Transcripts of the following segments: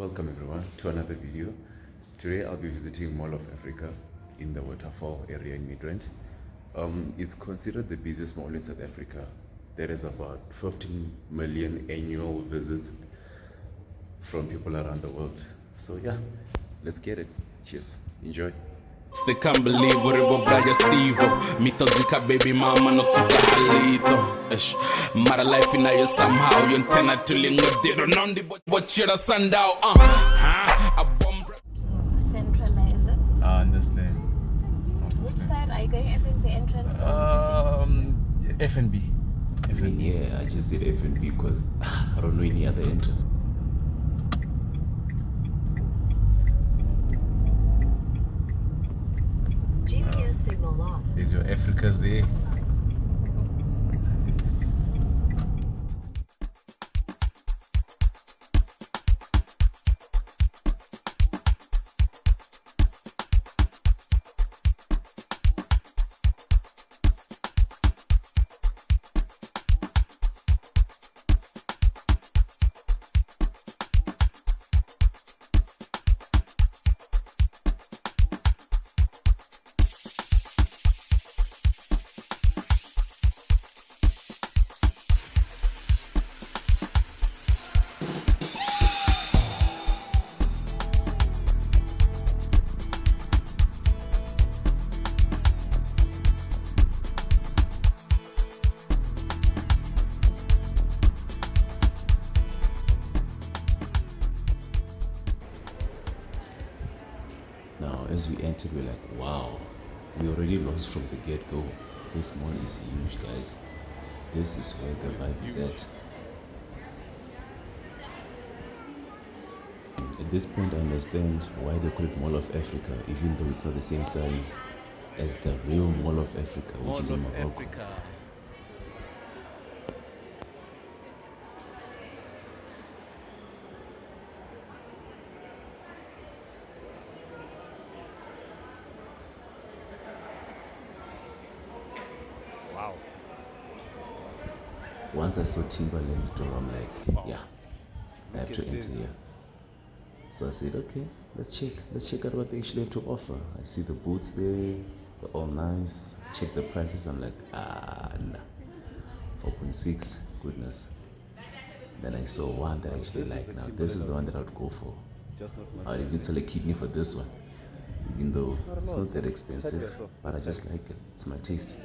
Welcome everyone to another video. Today I'll be visiting Mall of Africa in the Waterfall area in Midrand. It's considered the busiest mall in South Africa. There is about 15 million annual visits from people around the world. So yeah, let's get it. Cheers. Enjoy. They can't believe what it will brother Steve. Mitozika baby mama not to halito. Ish. Mara life in you somehow. You intend to link with the Ronondi, but what you're a sundown. A bomb. Centralizer. I understand. Which side are you going? I think the entrance. F&B. Yeah, I just did F&B because I don't know any other entrance. GPS signal lost. There's your Africa's there. Now, as we entered, we're like, wow, we already lost from the get-go. This mall is huge, guys. This is where the vibe is at. At this point, I understand why they call it Mall of Africa, even though it's not the same size as the real Mall of Africa, which is in Morocco. Wow. Once I saw Timberland's store, I'm like, yeah, I have to enter here. So I said, okay, let's check out what they actually have to offer. I see the boots there, they're all nice. Check the prices, I'm like, nah, 4.6, goodness. Then I saw one that I actually like. Now this is the one that I would go for. I would even sell a kidney for this one, even though it's not that expensive, but I just like it. It's my taste.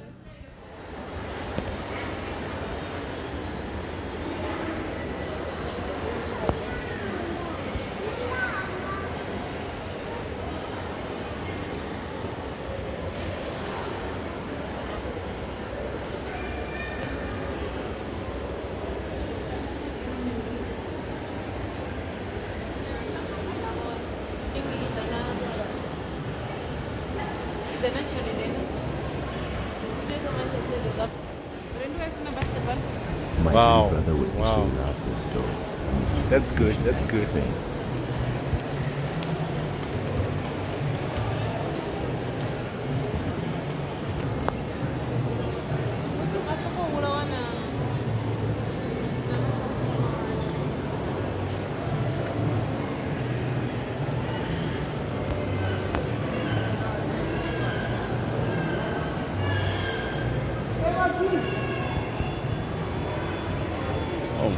My Wow. brother would actually love this store. That's good. That's good. Oh.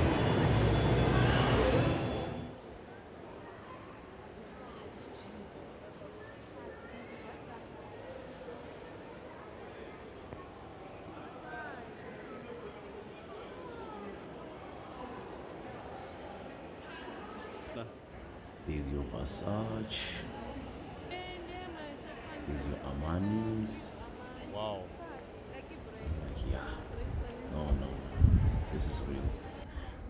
There's your Versace. There's your Armani's. Wow. Like, yeah. No. This is real.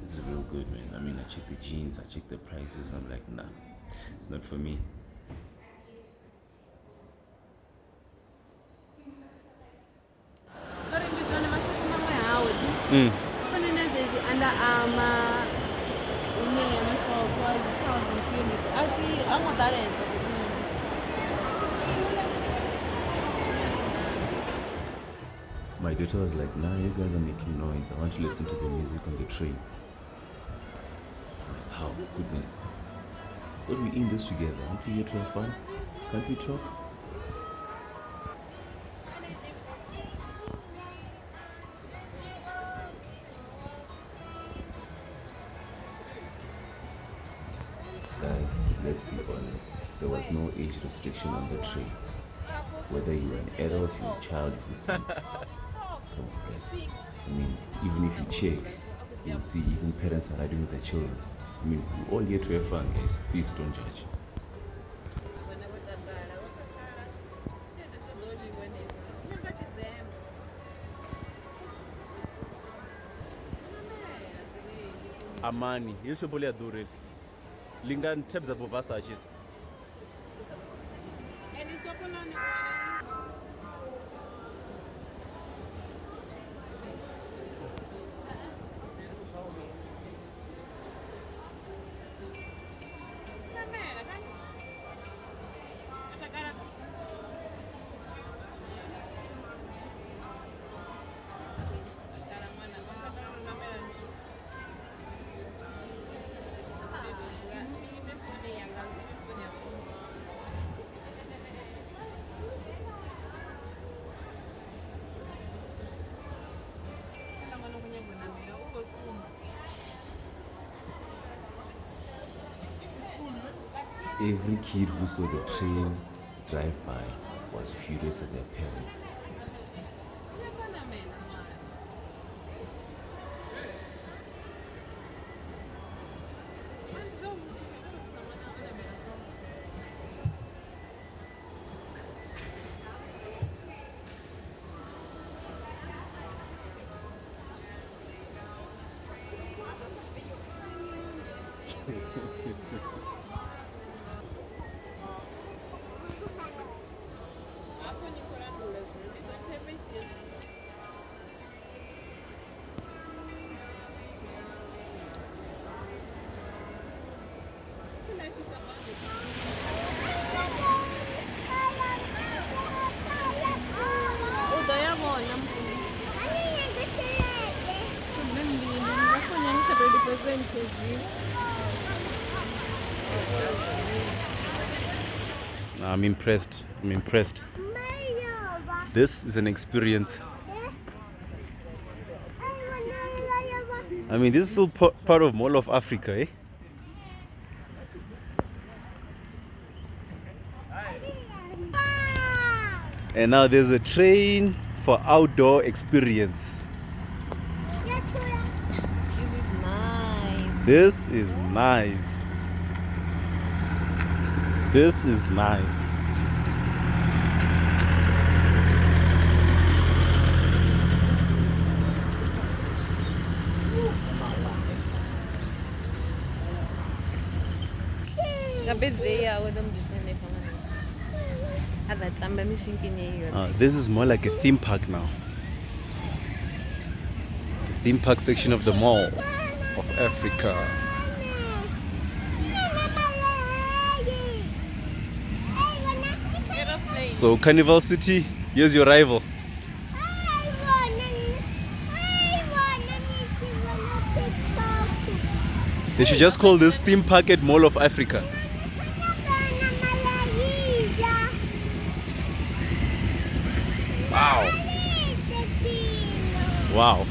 This is real good, man. I mean, I check the jeans, I check the prices. I'm like, nah, it's not for me. My daughter was like, nah, you guys are making noise. I want to listen to the music on the train. I'm like, how? Goodness. But we're in this together. Aren't we here to have fun? Can't we talk? Guys, let's be honest. There was no age restriction on the train. Whether you're an adult, you're a child, you're a kid. Come on, guys. I mean, even if you check, you'll see even parents are riding with their children. I mean, we're all here to have fun, guys. Please don't judge. Amani, il shopoli adure. Lingan tabs up of Versace. Every kid who saw the train drive by was furious at their parents. I'm impressed. I'm impressed. This is an experience. I mean, this is still part of Mall of Africa, eh? And now there's a train for outdoor experience. This is nice. This is nice. This is more like a theme park now. The theme park section of the Mall of Africa. So Carnival City, here's your rival. They should just call this theme park at Mall of Africa. Wow. Wow.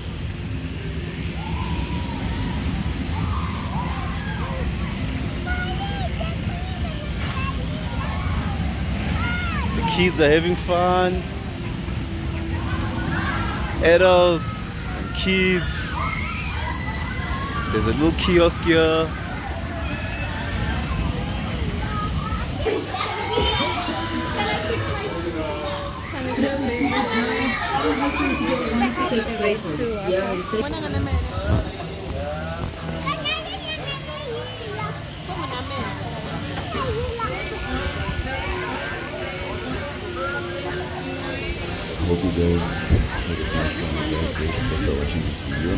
The kids are having fun. Adults and kids. There's a little kiosk here. Hope you guys had as much fun as I did just by watching this video.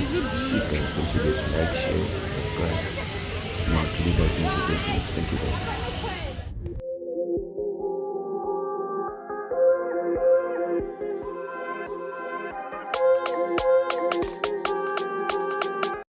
Please guys don't forget to like, share, subscribe. It really does make a difference. Thank you guys.